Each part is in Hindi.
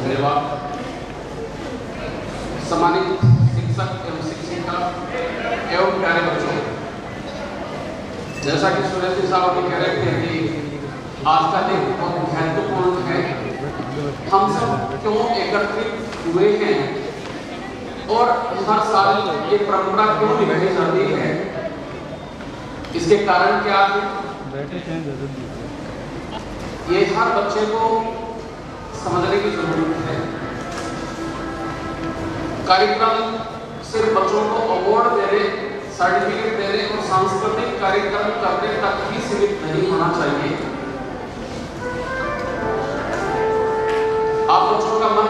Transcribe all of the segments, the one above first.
धन्यवाद। सम्मानित शिक्षक एवं शिक्षिका एवं प्यारे बच्चों, जैसा कि सुरेश जी साहब अभी कह रहे थे कि आज का दिन बहुत महत्वपूर्ण है। हम सब क्यों एकत्रित हुए हैं और हर साल ये परंपरा क्यों निभाई जाती है, इसके कारण क्या है, ये हर बच्चे को समझने की जरूरत है। कार्यक्रम सिर्फ बच्चों को अवार्ड देने, सर्टिफिकेट देने और सांस्कृतिक कार्यक्रम करने तक ही सीमित नहीं होना चाहिए। आप बच्चों का मन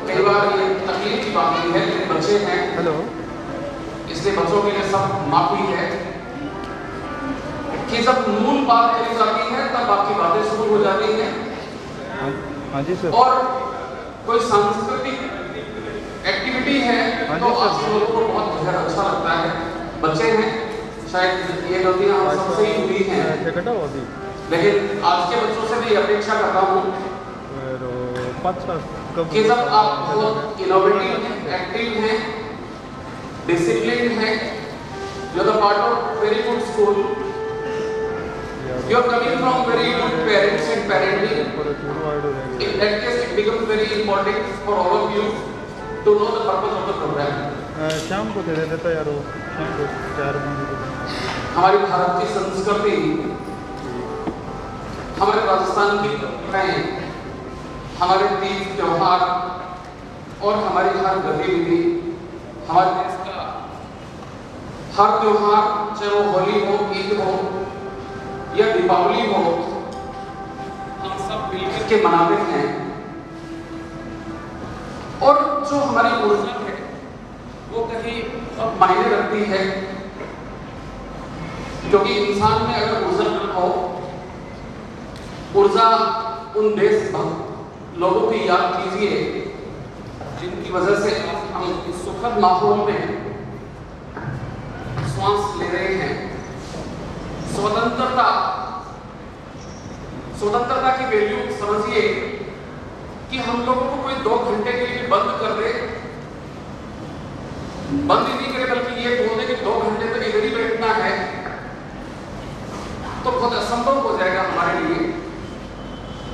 कई बार ये तकलीफ की बात है, लेकिन बच्चे हैं, इसलिए बच्चों के लिए सब माफी है कि जब मूल बात करी जाती है तब बाकी बातें शुरू हो जाती हैं। हाँ जी सर। और कोई सांस्कृतिक एक्टिविटी है तो आप लोगों को बहुत ज़्यादा अच्छा लगता है। बच्चे हैं, शायद ये गलतियां हम सबसे ही हुई हैं, लेकिन आज के बच्चों से भी अपेक्षा करता हूँ कि जब आप बहुत इनोवेटिव हैं, एक्टिव हैं, डिसिप्लिन हैं, you are the part of very good school, you are coming from very good parents and parenting. In that case, it becomes very important for all of you to know the purpose of the program. शाम को दे देता यार, वो शाम को 4 बजे। हमारी भारत की संस्कृति, हमारे राजस्थान की परंपराएं, हमारे तीज त्योहार और हमारी हर गतिविधि, हमारे देश का हर त्योहार, चाहे वो होली हो, ईद हो या दीपावली हो, हम सब मिलकर के मनाते हैं। और जो हमारी ऊर्जा है वो कहीं मायने रखती है, क्योंकि इंसान में अगर ऊर्जा न हो, ऊर्जा उन देशभक्त लोगों की याद कीजिए जिनकी वजह से हम इस सुखद माहौल में श्वास ले रहे हैं। स्वतंत्रता की वैल्यू समझिए कि हम लोगों को कोई 2 घंटे के लिए बंद कर दे, बंद ही नहीं करे बल्कि ये बोल दे कि 2 घंटे तक इधर ही बैठना है, तो बहुत असंभव हो जाएगा हमारे लिए।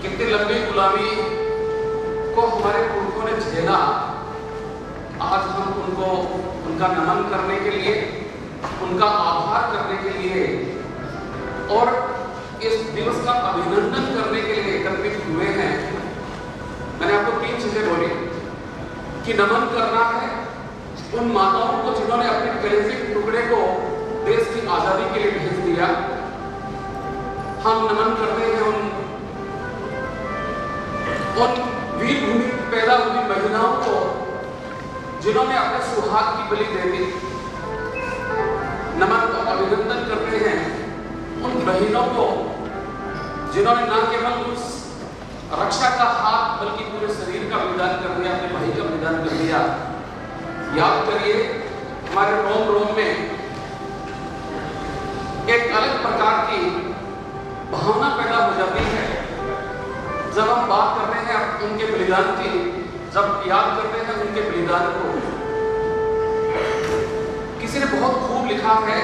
कितनी लंबी गुलामी को हमारे पुरखों ने झेला, आज हम उनको उनका नमन करने के लिए, उनका आभार करने के लिए और इस दिवस का अभिनंदन करने के लिए एकत्रित हुए हैं। मैंने आपको 3 चीजें बोली कि नमन करना है उन माताओं को जिन्होंने अपने कलेजे के टुकड़े को देश की आजादी के लिए भेज दिया। हम नमन करते हैं उन वीर भूमि पैदा हुई महिलाओं को जिन्होंने अपने सुहाग की बलि दे दी। नमन और अभिनंदन करते हैं उन बहनों को जिन्होंने न केवल उस रक्षा का हाथ बल्कि पूरे शरीर का बलिदान कर दिया, अपने भाई का बलिदान कर दिया। याद करिए, हमारे रोम रोम में एक अलग प्रकार की भावना पैदा हो जाती है जब हम बात करते हैं उनके बलिदान की, जब याद करते हैं उनके बलिदान को। किसी ने बहुत खूब लिखा है,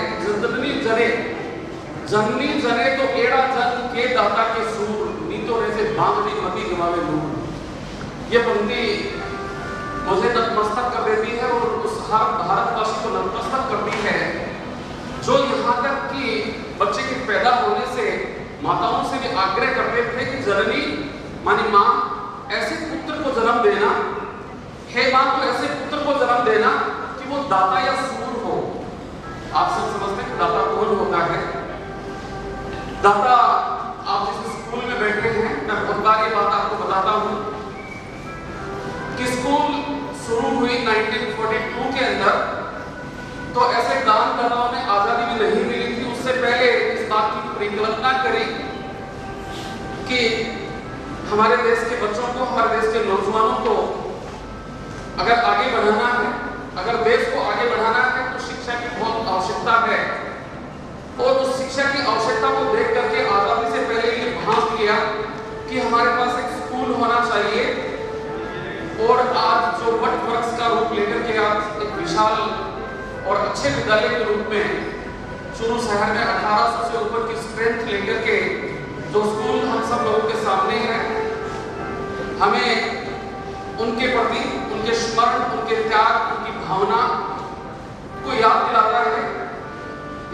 जननी जने तो एड़ा जन के दाता के सूर, नीतो से बांधनी मती गिवावे दूर। ये पंक्ति मुझे नतमस्तक कर देती है और उस हर भारतवासी को नतमस्तक करती है जो यहाँ तक कि बच्चे के पैदा होने से माताओं से भी आग्रह करते थे कि जननी मानी माँ, ऐसे पुत्र को जन्म देना, हे माँ को ऐसे पुत्र को जन्म देना कि वो दाता या सूर हो। आप सब समझते हैं दाता कौन होता है? दाता, आप जिस स्कूल में बैठे हैं, मैं बहुत बार ये बात आपको बताता हूँ कि स्कूल शुरू हुई 1942 के अंदर, तो ऐसे दानदाताओं ने आजादी भी नहीं मिली थी। उससे पहले इस बात की परिकल्पना करी कि हमारे देश के बच्चों को, हमारे देश के नौजवानों को अगर आगे बढ़ाना है, अगर देश को आगे बढ़ाना है तो शिक्षा की बहुत आवश्यकता है। और उस शिक्षा की आवश्यकता को देख करके आजादी से पहले ये भांस लिया कि हमारे पास एक स्कूल होना चाहिए और आज जो वट वृक्ष का रूप लेकर के आज एक विशाल और अच्छे विद्यालय के रूप में चूरू शहर में 1800 से ऊपर की स्ट्रेंथ लेकर के जो स्कूल हम सब लोगों के सामने है, हमें उनके प्रति उनके स्मरण, उनके त्याग, उनकी भावना को याद दिलाता है।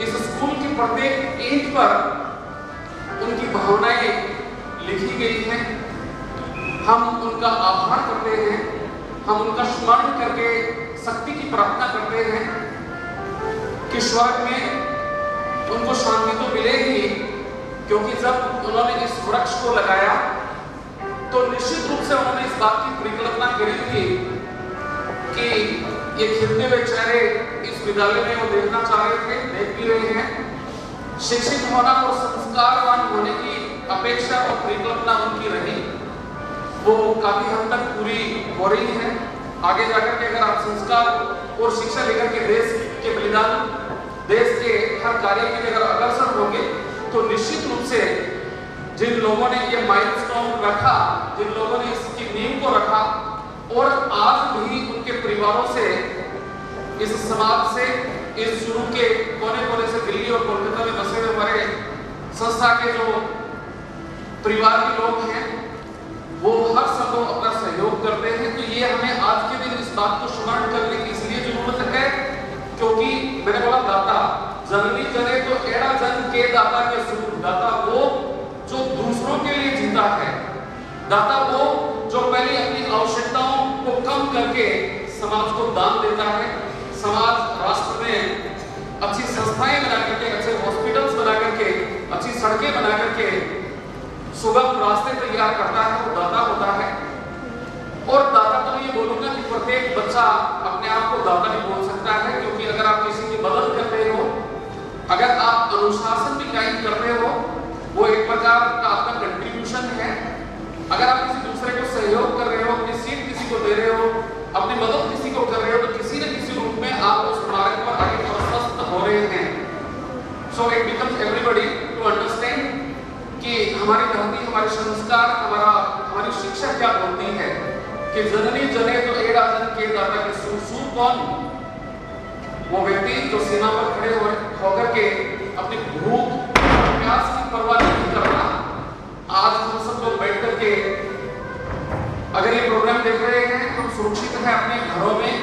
इस स्कूल की प्रत्येक ईंट पर उनकी भावनाएं लिखी गई हैं। हम उनका आभार करते हैं, हम उनका स्मरण करके शक्ति की प्रार्थना करते हैं कि स्वर्ग में उनको शांति तो मिलेगी, क्योंकि जब उन्होंने इस वृक्ष को लगाया तो निश्चित रूप से उन्होंने इस बात की परिकल्पना करी थी कि ये खिलते हुए चेहरे इस विद्यालय में वो देखना चाह रहे थे, देख भी रहे हैं। शिक्षित होना और संस्कारवान होने की अपेक्षा और परिकल्पना उनकी रही, वो काफी हद तक पूरी हो रही है। आगे जाकर के अगर आप संस्कार और शिक्षा लेकर के देश के बलिदान, देश के हर कार्य के लिए अगर अग्रसर होंगे तो निश्चित रूप से जिन लोगों ने ये माइलस्टोन रखा, जिन लोगों ने इसकी नींव को रखा और आज भी उनके परिवारों से, इस समाज से, इस चूरू के कोने-कोने से दिल्ली और कोलकाता में बसे हुए हमारे संस्था के जो परिवार के लोग हैं, वो हर संभव अपना सहयोग करते हैं। तो ये हमें आज के दिन इस बात को स्मरण करने की इसलिए जरूरत है क्योंकि मैंने बोला दाता जननी जने तो एड़ा जन के दाता के सूर। दाता वो जो दूसरों के लिए जीता है, दाता वो जो पहले अपनी आवश्यकताओं को कम करके समाज को दान देता है। समाज राष्ट्र में अच्छी संस्थाएं बना करके, अच्छे हॉस्पिटल्स बना करके, अच्छी सड़कें बना करके सुगम रास्ते तैयार करता है, वो दाता होता है। और दाता तो ये बोलूंगा कि प्रत्येक बच्चा अपने आप को दाता भी बोल सकता है, क्योंकि अगर आप किसी की मदद कर रहे हो, अगर आप अनुशासन भी कायम कर रहे हो, वो एक प्रकार का आपका कंट्रीब्यूशन है। अगर आप किसी दूसरे को सहयोग कर रहे हो, अपनी सीट किसी को दे रहे हो, अपनी मदद किसी को कर रहे हो, तो किसी न किसी रूप में आप उस मार्ग पर आगे प्रशस्त हो रहे हैं। So it becomes everybody to understand कि हमारी धरती, हमारे संस्कार, हमारी शिक्षा क्या बोलती है कि जननी जने तो एड़ा जन के दाता के सूर। सूर कौन? वो व्यक्ति जो सीमा पर खड़े होकर के अपनी भूख प्यास की परवाह नहीं कर रहा। आज हम सब लोग बैठ करके अगर ये प्रोग्राम देख रहे हैं, हम सुरक्षित हैं अपने घरों में,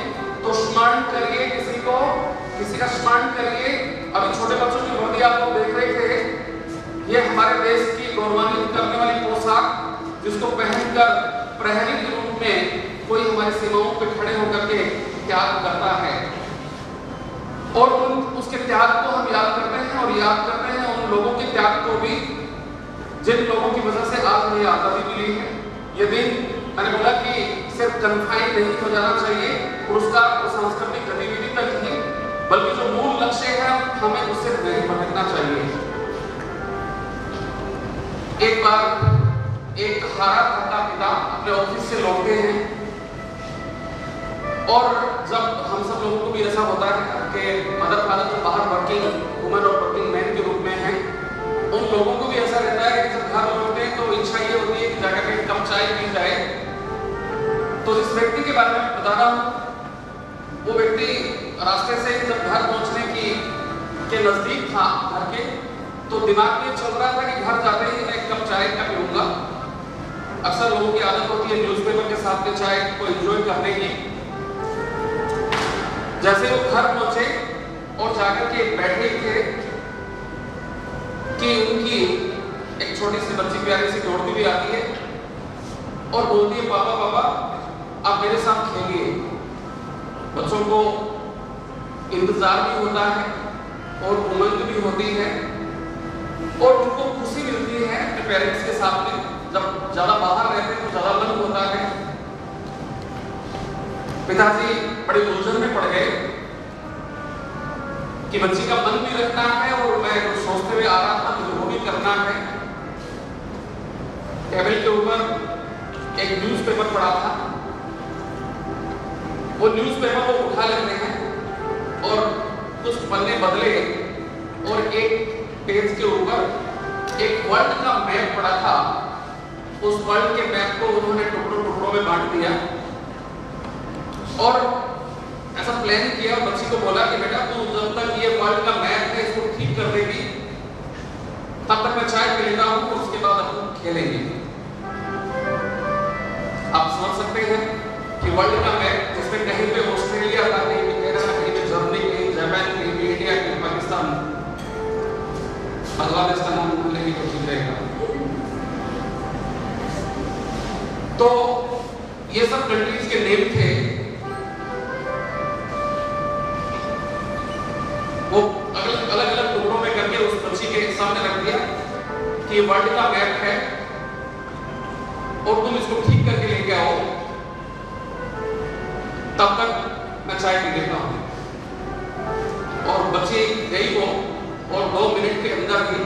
तो स्मरण करिए किसी को, किसी का स्मरण करिए। अभी छोटे बच्चों की वर्दी आप लोग देख रहे थे, ये हमारे देश की गौरवान्वित करने वाली पोशाक जिसको पहनकर प्रहरी के रूप में कोई हमारी सीमाओं पे खड़े होकर के त्याग करता है, और उसके त्याग को हम याद करते हैं और याद करते हैं उन लोगों के त्याग को भी जिन लोगों की वजह से आज हमें आज़ादी मिली है। ये दिन मैंने बोला कि सिर्फ कन्फाइन नहीं हो जाना चाहिए पुरस्कार और सांस्कृतिक गतिविधि तक ही, बल्कि जो मूल लक्ष्य है हमें उससे नहीं भटकना चाहिए। एक बार एक हारा थका पिता अपने ऑफिस से लौटते हैं, और जब हम सब लोगों को भी ऐसा होता है कि मदर फादर तो बाहर वर्किंग वुमेन और वर्किंग मैन के रूप में हैं, उन लोगों को भी ऐसा रहता है कि जब घर लौटते हैं तो इच्छा ये होती है कि जाकर के कप चाय पी जाए। तो इस व्यक्ति के बारे में बता रहा हूँ, वो व्यक्ति रास्ते से जब घर पहुंचने के नजदीक था घर के, तो दिमाग में चल रहा था कि घर जाते ही मैं एक कप चाय का पीऊंगा। अक्सर लोगों की आदत होती है न्यूज़पेपर के साथ में चाय को एंजॉय करने की। जैसे वो घर पहुंचे और जाकर के बैठे थे कि उनकी एक छोटी सी बच्ची प्यारी सी दौड़ती भी आती है और बोलती है, पापा पापा आप मेरे साथ खेलिए। बच्चों को इंतजार भी होता है और उमंग भी होती है और उनको खुशी मिलती है अपने पेरेंट्स के साथ में। जब ज्यादा बाहर रहते हैं तो ज्यादा मन होता है। पिताजी बड़े उलझन में पड़ गए कि बच्ची का मन भी रखना है और मैं कुछ सोचते हुए आ रहा था मुझे वो भी करना है। टेबल के ऊपर एक न्यूज़पेपर पड़ा था, वो न्यूज़पेपर को उठा लेते हैं और कुछ पन्ने बदले और एक पेज के ऊपर एक वर्ल्ड का मैप पड़ा था। उस वर्ल्ड के मैप को उन्होंने टुकड़ों टुकड़ों में बांट दिया और ऐसा प्लान किया और बच्ची को बोला कि बेटा तू जब तक ये वर्ल्ड का मैप है इसको ठीक कर देगी तब तक मैं चाय पी लेता हूँ और उसके बाद अपन खेलेंगे। आप समझ सकते हैं कि वर्ल्ड का मैप जिसमें कहीं पे ऑस्ट्रेलिया था, कहीं पे कनाडा, कहीं पे जर्मनी, कहीं जापान, कहीं पे इंडिया, कहीं पाकिस्तान, बांग्लादेश का नाम भूल लेंगे तो ठीक रहेगा। तो ये सब कंट्रीज के नेम थे, वो अलग अलग टुकड़ों में करके उस बच्ची के सामने रख दिया कि ये वर्ल्ड का मैप है और तुम इसको ठीक करके लेके आओ, तब तक मैं चाय पी लेता हूं। और बच्ची गई वो और 2 मिनट के अंदर ही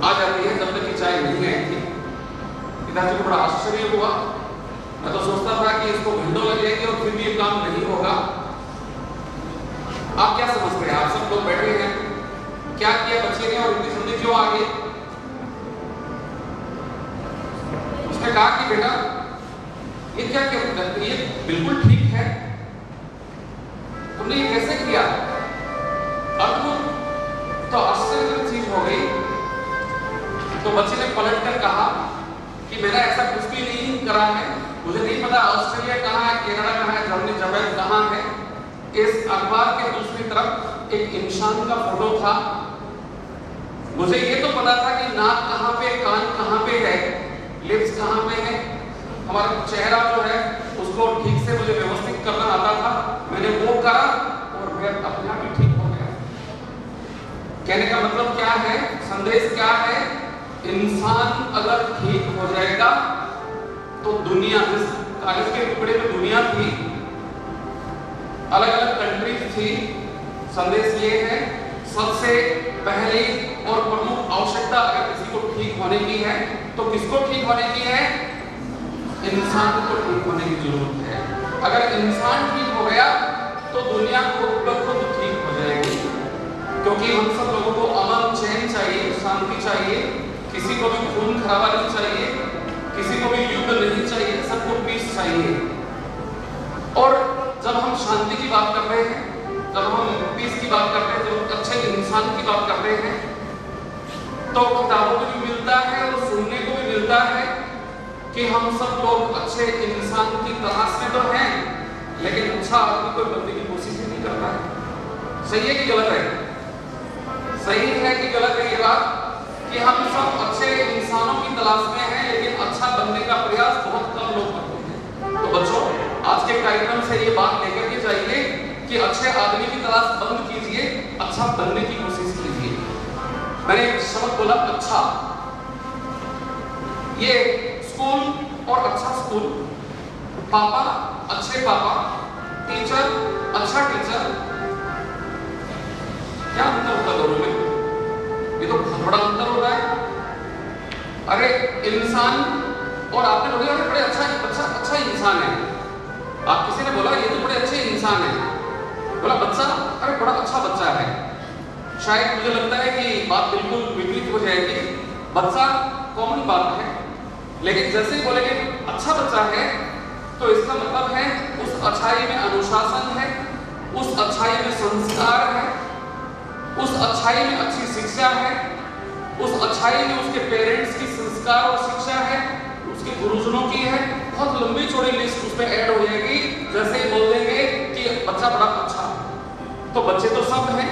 आ जाती है, जब तक कि चाय नहीं आई थी। पिताजी को बड़ा आश्चर्य हुआ। मैं तो सोचता था कि इसको घंटों लग जाएंगे और फिर भी ये काम नहीं होगा। आप क्या समझते हैं? आप सब लोग बैठे हैं, क्या किया बच्चे ने और इतनी जल्दी क्यों आ गए? उसने कहा कि बेटा ये क्या किया, ये बिल्कुल ठीक है, तुमने ये कैसे किया? अद्भुत, तो आश्चर्यजनक चीज हो गई। तो बच्चे ने पलट कर कहा कि मैंने ऐसा कुछ भी नहीं करा है, मुझे नहीं पता ऑस्ट्रेलिया कहाँ है, कनाडा कहाँ है, जर्मनी जापान कहाँ है। इस अखबार के दूसरी तरफ एक इंसान का फोटो था। मुझे ये तो पता था कि नाक कहाँ पे, कान कहाँ पे है, लिप्स कहाँ पे है, हमारा चेहरा जो है उसको ठीक से मुझे व्यवस्थित करना आता था। मैंने वो करा और मैं अपने आप ही ठीक हो गया। कहने का मतलब क्या है, संदेश क्या है? इंसान अगर ठीक हो जाएगा तो दुनिया, जिस कागज के टुकड़े में दुनिया थी, अलग अलग कंट्रीज थी, संदेश ये है सबसे पहली और प्रमुख आवश्यकता अगर किसी को ठीक होने की है तो किसको ठीक होने की है? इंसान को ठीक होने की जरूरत है। अगर इंसान ठीक हो गया तो दुनिया खुद ब खुद ठीक हो जाएगी, क्योंकि हम सब लोगों को अमन चैन चाहिए, शांति चाहिए, किसी को भी खून खराबा नहीं चाहिए, किसी को भी युद्ध नहीं चाहिए, सबको पीस चाहिए। और जब हम शांति की बात कर रहे हैं, जब हम पीस की बात करते हैं, जब अच्छे इंसान की बात कर रहे हैं, तो किताबों को भी मिलता है और सुनने को भी मिलता है कि हम सब लोग अच्छे इंसान की तलाश में तो हैं, लेकिन अच्छा आदमी कोई बनने की कोशिश ही नहीं करता है। सही है कि गलत है? सही है कि गलत है ये बात कि हम सब अच्छे इंसानों की तलाश में हैं, लेकिन अच्छा बनने का प्रयास बहुत कम लोग करते हैं। तो बच्चों, आज के कार्यक्रम से ये बात लेकर के जाइए कि अच्छे आदमी की तलाश बंद कीजिए, अच्छा बनने की कोशिश कीजिए। मैंने एक शब्द बोला अच्छा। ये स्कूल और अच्छा स्कूल, पापा अच्छे पापा, टीचर अच्छा टीचर, क्या अंतर होता दोनों में? ये तो बहुत बड़ा अंतर होता है। अरे इंसान, और आपने बोला अरे बड़े अच्छा इंसान है, आप किसी ने बोला ये तो बड़े अच्छे इंसान है, बोला बच्चा अरे बड़ा अच्छा बच्चा है। शायद मुझे लगता है कि बात बिल्कुल विपरीत हो जाएगी। बच्चा कॉमन बात है, लेकिन जैसे ही बोलेंगे अच्छा बच्चा है तो इसका मतलब है उस अच्छाई में अनुशासन है, उस अच्छाई में संस्कार है, उस अच्छाई में अच्छी शिक्षा है, उस अच्छाई में उसके पेरेंट्स की संस्कार और शिक्षा है, उसके गुरुजनों की है। बहुत लंबी चौड़ी लिस्ट उसमें ऐड हो जाएगी जैसे ही बोल देंगे कि बच्चा बड़ा अच्छा। तो बच्चे तो सब हैं,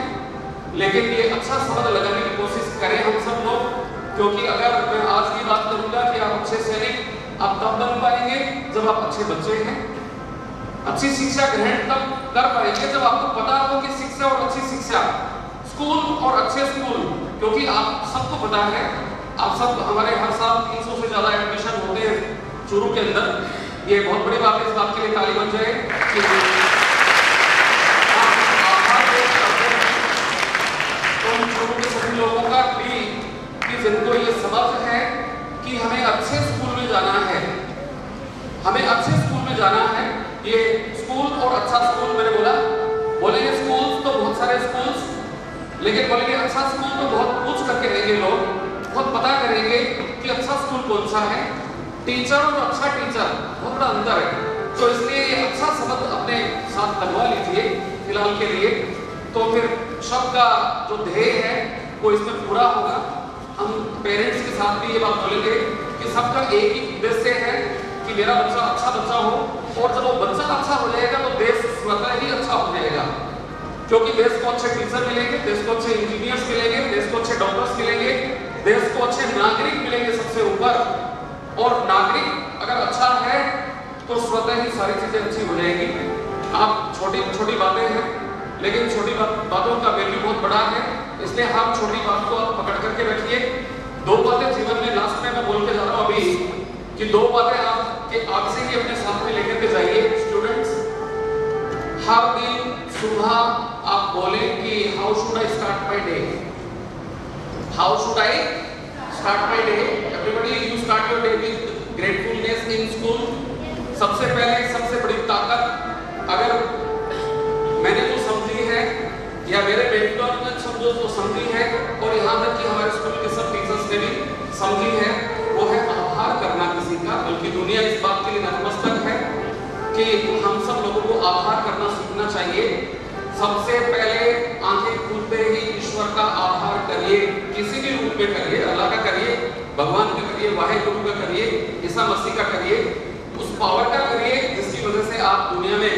लेकिन ये अच्छा शब्द लगाने की कोशिश करें हम सब लोग, क्योंकि अगर मैं आज की बात करूंगा कि आप अच्छे सैनिक आप तब बन पाएंगे जब आप अच्छे बच्चे हैं। अच्छी शिक्षा ग्रहण तब कर पाएंगे जब आपको पता हो कि शिक्षा और अच्छी शिक्षा, स्कूल और अच्छे स्कूल, क्योंकि आप सबको पता है, आप सब हमारे हर साल 300 से ज्यादा एडमिशन होते हैं चूरू के अंदर। ये बहुत बड़ी बात है, इस बात के लिए ताली बन जाए कि तुम चूरू के सभी लोगों का भी कि जिनको ये समझ है कि हमें अच्छे स्कूल में जाना है, हमें अच्छे स्कूल में जाना है। ये स्कूल और अच्छा स्कूल मैंने बोलेंगे स्कूल तो बहुत सारे स्कूल्स, लेकिन बोलेंगे अच्छा स्कूल तो बहुत पूछ करके रहेंगे लोग, बहुत पता करेंगे कि अच्छा स्कूल कौन सा है। टीचर और अच्छा टीचर बहुत बड़ा अंतर है। तो इसलिए अच्छा शब्द अपने साथ लगवा लीजिए फिलहाल के लिए, तो फिर शब्द का जो ध्येय है वो इसमें पूरा होगा। हम पेरेंट्स के साथ भी ये बात बोलेंगे कि सबका एक ही उद्देश्य है कि मेरा बच्चा अच्छा बच्चा हो, और जब वो बच्चा अच्छा हो जाएगा तो देश स्वतः ही अच्छा हो जाएगा, क्योंकि देश को अच्छे टीचर मिलेंगे, देश को अच्छे इंजीनियर्स मिलेंगे, देश को अच्छे डॉक्टर्स मिलेंगे, देश को अच्छे नागरिक मिलेंगे सबसे ऊपर। और नागरिक अगर अच्छा है तो स्वतः ही सारी चीजें अच्छी हो जाएंगी। आप छोटी छोटी बातें हैं, लेकिन छोटी बातों का वैल्यू बहुत बड़ा है, इसलिए हम छोटी बात को आप पकड़ करके रखिए। दो बातें जीवन में लास्ट में मैं बोल के जा रहा हूँ अभी, कि दो बातें आप से ही अपने साथ में लेकर के जाइए स्टूडेंट्स। हर दिन सुबह आप बोले कि how should I start my day, how should I start my day. Everybody you start your day with gratefulness in school. सबसे पहले सबसे बड़ी ताकत अगर मैंने जो समझी है या मेरे मेंटर ने समझो जो समझी है, और यहाँ तक कि हमारे स्कूल के सब टीचर्स ने भी समझी है, वो है आभार करना किसी का। बल्कि दुनिया इस बात के लिए नतमस्तक है कि हम सब लोगों को आभार करना सीखना चाहिए। सबसे पहले आंखें खुलते ही ईश्वर का आभार करिए, किसी भी रूप में करिए, अल्लाह का करिए, भगवान का करिए, वाहिगुरु का करिए, ईसा मसीह का करिए, उस पावर का करिए जिसकी वजह से आप दुनिया में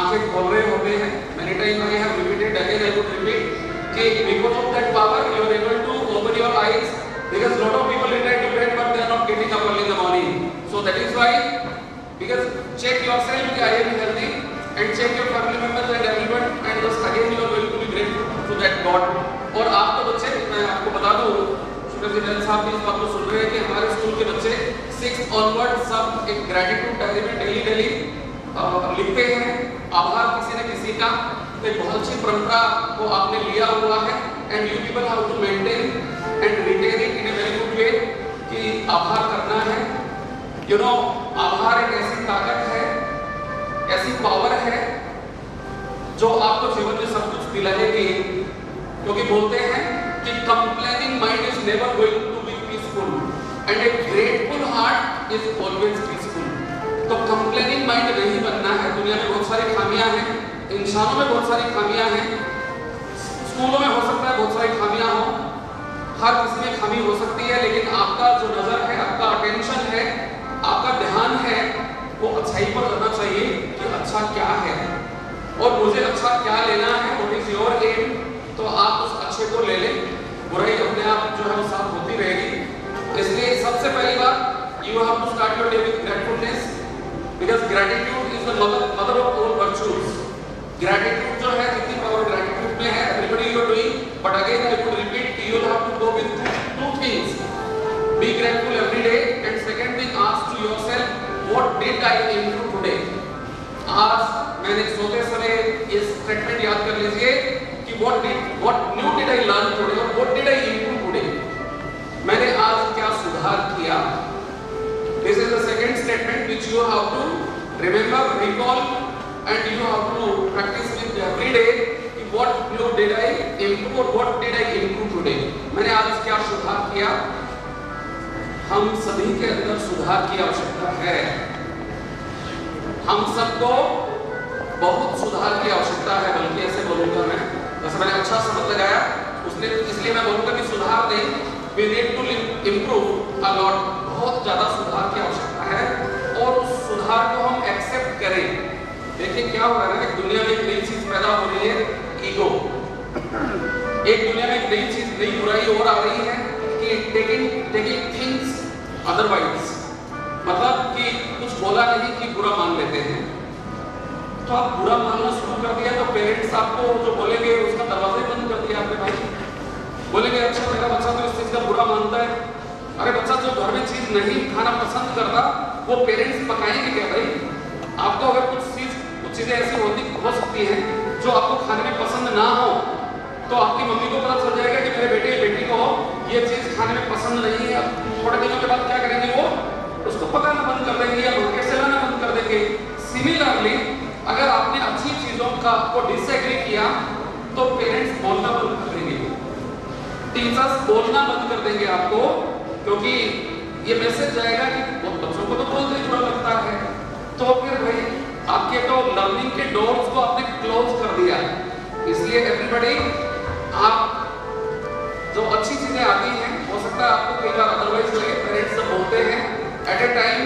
आंखें खोल रहे होते हैं। Many times I have repeated, again I would repeat कि because of that power you are able to open your eyes, because lot of people retire to bed but they are not getting up early in the morning. So that is why, because check yourself कि I am healthy and check your family members and everyone, and just again you are going to be grateful to that God. और आप तो बच्चे, मैं आपको बता दूं, प्रेसिडेंट साहब भी इस बात को सुन रहे हैं कि हमारे स्कूल के बच्चे 6 onward सब एक ग्रेटिट्यूड डायरी में डेली लिखते हैं आभार किसी न किसी का। तो एक बहुत अच्छी परंपरा को आपने लिया हुआ है, and you people how to maintain and retain it in a very good way कि आभार करना है। यू नो, आभार एक ऐसी ताकत है, ऐसी पावर है जो आपको जीवन में सब कुछ दिलाएगी। क्योंकि बोलते हैं कि complaining mind is never going to be peaceful and a grateful heart is always peaceful. तो कंप्लेनिंग माइंड नहीं बनना है। दुनिया में बहुत सारी खामियां हैं, इंसानों में बहुत सारी खामियां हैं, स्कूलों में हो सकता है बहुत सारी खामियां हो, हर किसी में खामी हो सकती है, लेकिन आपका जो नजर है, आपका अटेंशन है, आपका ध्यान है, वो अच्छाई पर रहना चाहिए कि अच्छा क्या है और मुझे अच्छा क्या लेना है, व्हाट इज योर एम। तो आप उस अच्छे को ले लें, बुराई अपने आप जो है वो साफ होती रहेगी। इसलिए सबसे पहली बात, you have to start your day with gratefulness, because gratitude is the mother of all virtues. Gratitude जो है, जितनी पावर gratitude में है, everybody you are doing, but again I would repeat, you have to go with two things. Be grateful every day, and second thing, ask to yourself, what did I improve today? आज मैंने सोते समय ये स्टेटमेंट याद कर लीजिए कि what new did I learn today और what did I improve today? मैंने आज क्या सुधार किया? This is the second statement which you have to remember, recall, and you have to practice with every day. What new did I improve or what did I improve today? मैंने आज क्या सुधार किया? हम सभी के अंदर सुधार की आवश्यकता है। हम सबको बहुत सुधार की आवश्यकता है, बल्कि ऐसे बोलूंगा मैं, वैसे मैंने अच्छा शब्द लगाया, इसलिए मैं बोलूंगा कि सुधार नहीं, we need to improve a lot, बहुत ज्यादा सुधार की आवश्यकता है, और उस सुधार को हम एक्सेप्ट करें। देखिए क्या हो रहा है ना, दुनिया में एक नई चीज पैदा हो रही है, ईगो। एक दुनिया में एक नई चीज, नई बुराई और आ रही है कि टेकिंग थिंग्स अदरवाइज, मतलब कि कुछ बोला नहीं कि बुरा मान लेते हैं। तो आप बुरा मानना शुरू कर दिया तो पेरेंट्स आपको जो बोलेंगे उसका दरवाजा बंद कर दिया आपने भाई। बोलेंगे अच्छा मेरा बच्चा तो इस चीज का बुरा मानता है। अरे बच्चा जो घर में चीज नहीं खाना पसंद करता वो पेरेंट्स पकाएंगे क्या भाई? आपको अगर कुछ चीजें ऐसी हो सकती हैं जो आपको खाने में पसंद ना हो, तो आपकी मम्मी को पता चल जाएगा कि मेरे बेटे बेटी को ये चीज खाने में पसंद नहीं है। थोड़े दिनों के बाद क्या करेंगे, वो उसको पकाना बंद कर देंगे या मार्केट से लाना बंद कर देंगे। सिमिलरली अगर आपने अच्छी चीजों का को डिसएग्री किया तो पेरेंट्स बोलना बंद कर देंगे, टीचर्स बोलना बंद कर देंगे आपको, क्योंकि ये मैसेज जाएगा कि बच्चों को तो तुरंत ही बुरा लगता है, तो फिर भाई आपके तो लर्निंग के डोर्स को आपने क्लोज कर दिया। इसलिए एवरीबॉडी, आप जो अच्छी चीजें आती हैं, हो सकता है आपको कई बार अदरवाइज लगे, पेरेंट्स जब बोलते हैं at a time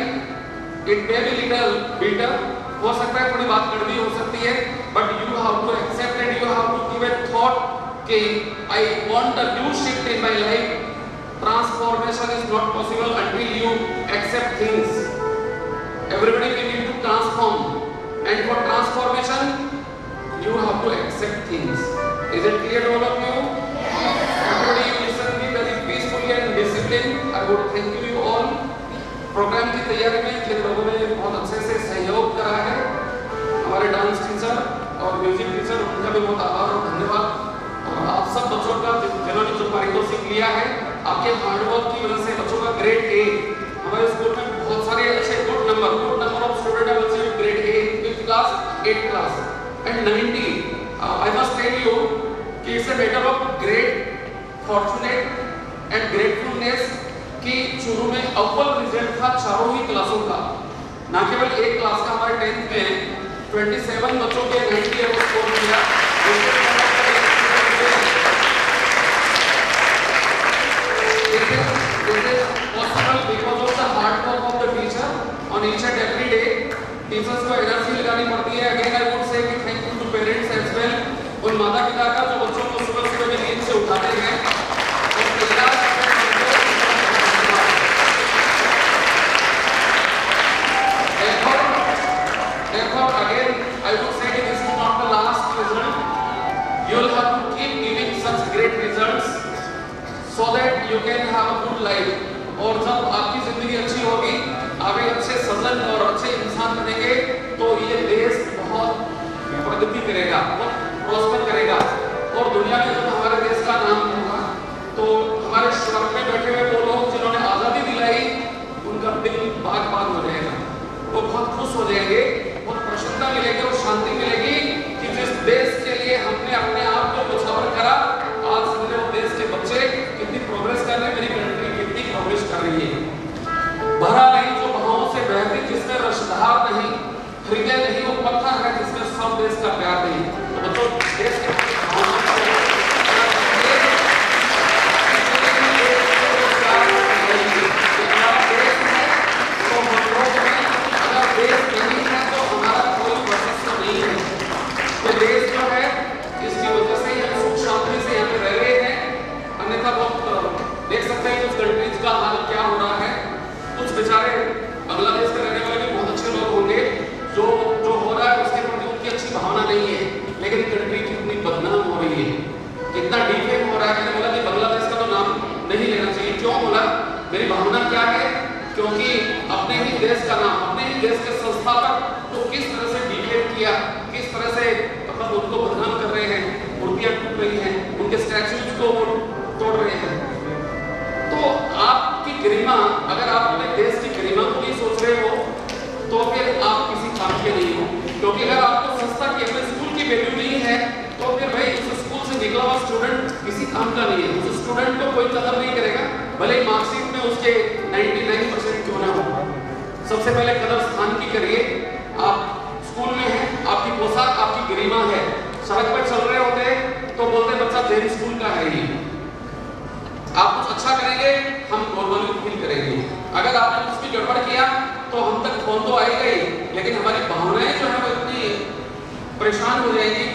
it may be little bitter, हो सकता है थोड़ी बात कड़वी हो सकती है, but you have to accept and you have to give a thought कि I want a new shift in my life. Transformation is not possible until you accept things. Everybody we need to transform, and for transformation you have to accept things. Is it clear to all of you? Yes. Everybody you listen me very peacefully and disciplined. I would thank you all. Program की तैयारी में जिन लोगों ने बहुत अच्छे से सहयोग करा है, हमारे डांस टीचर और म्यूजिक टीचर, उनका भी बहुत आभार और धन्यवाद। और आप सब बच्चों का जिन्होंने जो पारितोषिक लिया है, आपके हार्डवर्क की वजह से बच्चों का ग्रेड ए, हमारे स्कूल में बहुत सारे अच्छे good number of student have achieved grade A, 5th class, 8th class and 90. I must tell you कि it's a matter of great fortunate and gratefulness कि शुरू में अव्वल रिजल्ट था चारों ही क्लासों का, ना केवल एक क्लास का। हमारे 10th में 27 बच्चों के 90 स्कोर किया। It is possible because of the hard work of the teacher on each and every day. Teachers को एनर्जी लगानी पड़ती है। Again I would say कि thank you to parents as well, उन माता पिता का जो बच्चों को सुबह सुबह में नींद से उठाते हैं Therefore again I would say that this is not the last result. You will have to keep giving such great results so that you can have a good life. और जब आपकी जिंदगी अच्छी होगी, आप एक अच्छे सजन और अच्छे इंसान बनेंगे, तो ये देश बहुत प्रगति करेगा, बहुत प्रोस्पर करेगा। और दुनिया में जब हमारे देश का नाम होगा, तो हमारे स्वर्ग में बैठे हुए वो लोग जिन्होंने आज़ादी दिलाई, उनका दिल बाग बाग हो जाएगा, वो बहुत खुश हो जाएंगे, बहुत प्रसन्नता मिलेगी और शांति मिलेगी कि जिस देश के लिए हमने अपने आप को न्यौछावर करा, आज मेरे देश के बच्चे कितनी प्रोग्रेस कर रहे हैं, मेरी कंट्री कितनी प्रोग्रेस कर रही है। भरा नहीं जो बहावों से बहती, जिसमें रसधार नहीं, हृदय नहीं, वो पत्थर है जिसमें सब देश का प्यार नहीं। तो बच्चों, देश के देश जो है, इसकी वजह से हम सुख शांति से यहाँ पे रह रहे हैं। अन्यथा बहुत देख सकते हैं कुछ कंट्रीज का हाल क्या हो रहा है। कुछ बेचारे बांग्लादेश के रहने वाले भी बहुत अच्छे लोग होंगे, जो हो रहा है उसके प्रति उनकी अच्छी भावना नहीं है, लेकिन कंट्री कितनी बदनाम हो रही है, कितना डिफेम हो रहा है। मैंने बोला कि बांग्लादेश का तो नाम नहीं लेना चाहिए। क्यों बोला? मेरी भावना क्या है, क्योंकि अपने ही देश का नाम, अपने ही देश के संस्थापक को किस तरह से डिफेम किया, किस तरह से मतलब उनको बदनाम कर रहे हैं, मूर्तियां टूट रही हैं, उनके स्टैच्यूज को वो तोड़ रहे हैं। तो आपकी गरिमा, अगर आप अपने देश की गरिमा को नहीं सोच रहे हो, तो फिर आप किसी काम के नहीं हो। क्योंकि अगर आपको संस्था की, अपने स्कूल की वैल्यू नहीं है, तो फिर भाई उस स्कूल से निकला हुआ स्टूडेंट किसी काम का नहीं है। उस स्टूडेंट को कोई कदर नहीं करेगा, भले ही मार्कशीट में उसके 99% क्यों ना हो। सबसे पहले कदर स्थान की करिए। आप स्कूल में हैं, आपकी पोशाक आपकी गरिमा है। सड़क पर चल रहे होते तो बोलते बच्चा जैन स्कूल का है। ये आप कुछ अच्छा करेंगे, हम नॉर्मली फील करेंगे। अगर आपने कुछ भी गड़बड़ किया तो हम तक फोन तो आएगा ही, लेकिन हमारी भावनाएं जो है वो इतनी परेशान हो जाएंगी,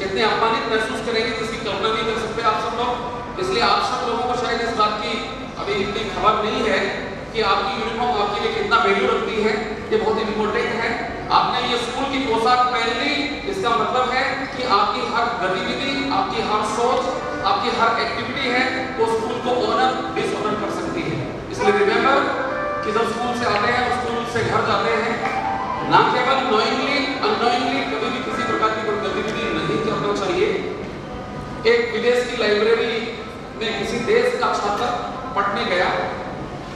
इतने अपमानित महसूस करेंगे जिसकी कल्पना नहीं कर सकते आप सब लोग। इसलिए आप सब लोगों को शायद इस बात की अभी इतनी खबर नहीं है कि आपकी यूनिफॉर्म आपके लिए कितना वैल्यू रखती है। ये बहुत इंपॉर्टेंट है। आपने ये स्कूल की पोशाक पहन ली, इसका मतलब है कि आपकी हर गतिविधि, आपकी हर सोच, आपकी हर एक्टिविटी है वो स्कूल को ऑनर डिसऑनर कर सकती है। इसलिए रिमेंबर कि जब स्कूल से आते हैं, स्कूल से घर जाते हैं, ना केवल नोइंगली अननोइंगली कभी भी किसी प्रकार की कोई गतिविधि नहीं करना चाहिए। एक विदेश की लाइब्रेरी में किसी देश का छात्र पढ़ने गया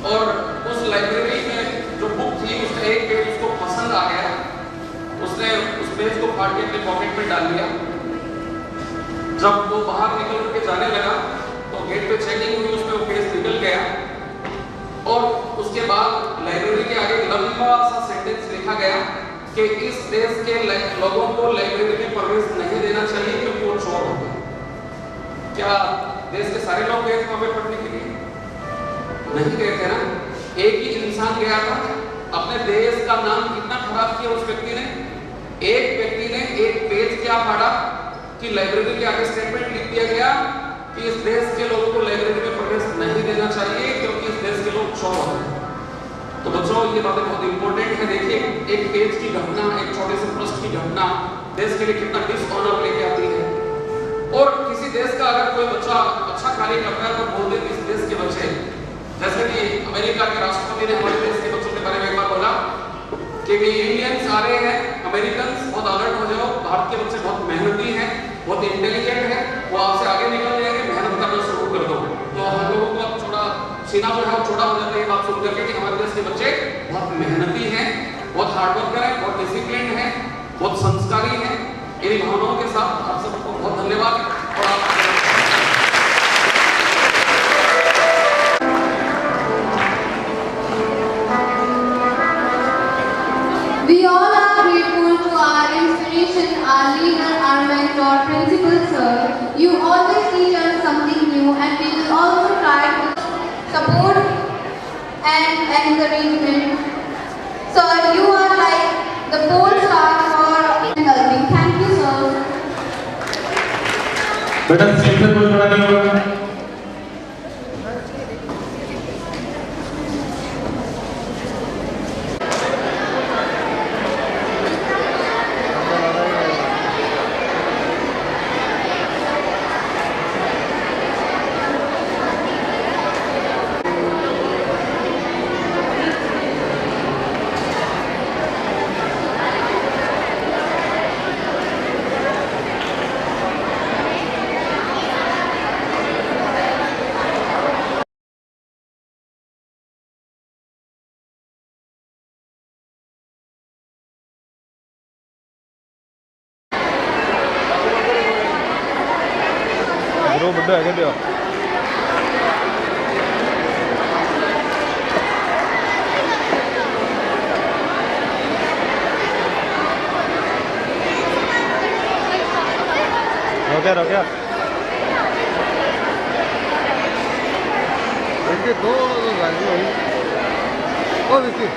और उस लाइब्रेरी में जो बुक थी उसका एक पेज उसको पसंद आ गया, उसने उस पेज को फाड़ के अपने पॉकेट में डाल लिया। जब वो बाहर निकल के जाने लगा तो गेट पे चेकिंग हुई, उसमें वो पेज निकल गया और उसके बाद लाइब्रेरी के आगे एक लंबा सा सेंटेंस लिखा गया कि इस देश के लोगों को लाइब्रेरी में प्रवेश नहीं देना चाहिए क्योंकि वो चोर होते हैं। क्या देश के सारे लोग गए थे वहां पे पढ़ने के लिए? नहीं गए थे ना। एक ही इंसान गया था। अपने देश का नाम कितना खराब किया उस व्यक्ति ने। एक व्यक्ति ने एक पेज क्या पढ़ा कि लाइब्रेरी के आगे स्टेटमेंट लिख दिया गया कि इस देश के लोगों को लाइब्रेरी में प्रवेश नहीं देना चाहिए क्योंकि इस देश के लोग चोर होते हैं। तो बच्चों ये बातें बहुत इंपॉर्टेंट है। देखिए एक पेज की घटना, एक छोटे से पृष्ठ की घटना देश के लिए कितना डिसऑनर लेके आती है। और किसी देश का अगर कोई बच्चा अच्छा कार्य करता है तो बोल दे इस देश के बच्चे, जैसे कि अमेरिका के राष्ट्रपति ने हमारे देश के बच्चों के बारे में एक बार बोला कि भी इंडियंस आ रहे हैं, अमेरिकन बहुत अलर्ट हो जाओ, भारत के बच्चे बहुत मेहनती हैं, बहुत इंटेलिजेंट है, वो आपसे आगे निकल जाएंगे, मेहनत करना शुरू कर दो। तो हम लोगों को अब थोड़ा सीना जो है वो छोटा हो जाता है बात सुन करके कि हमारे देश के बच्चे बहुत मेहनती हैं, बहुत हार्ड वर्कर हैं, बहुत डिसिप्लिन हैं, बहुत संस्कारी हैं। इन भावनाओं के साथ आप सबको बहुत धन्यवाद। और We all are grateful to our inspiration, our leader, our mentor, principal sir. You always teach us something new and we will also try to support and encouragement. So you are like the pole star for helping. Thank you sir. बेटा स्टेज पे कोई खड़ा नहीं होगा। ब्रो बड़ा है क्या? रोके दो गाड़ी ओ विकी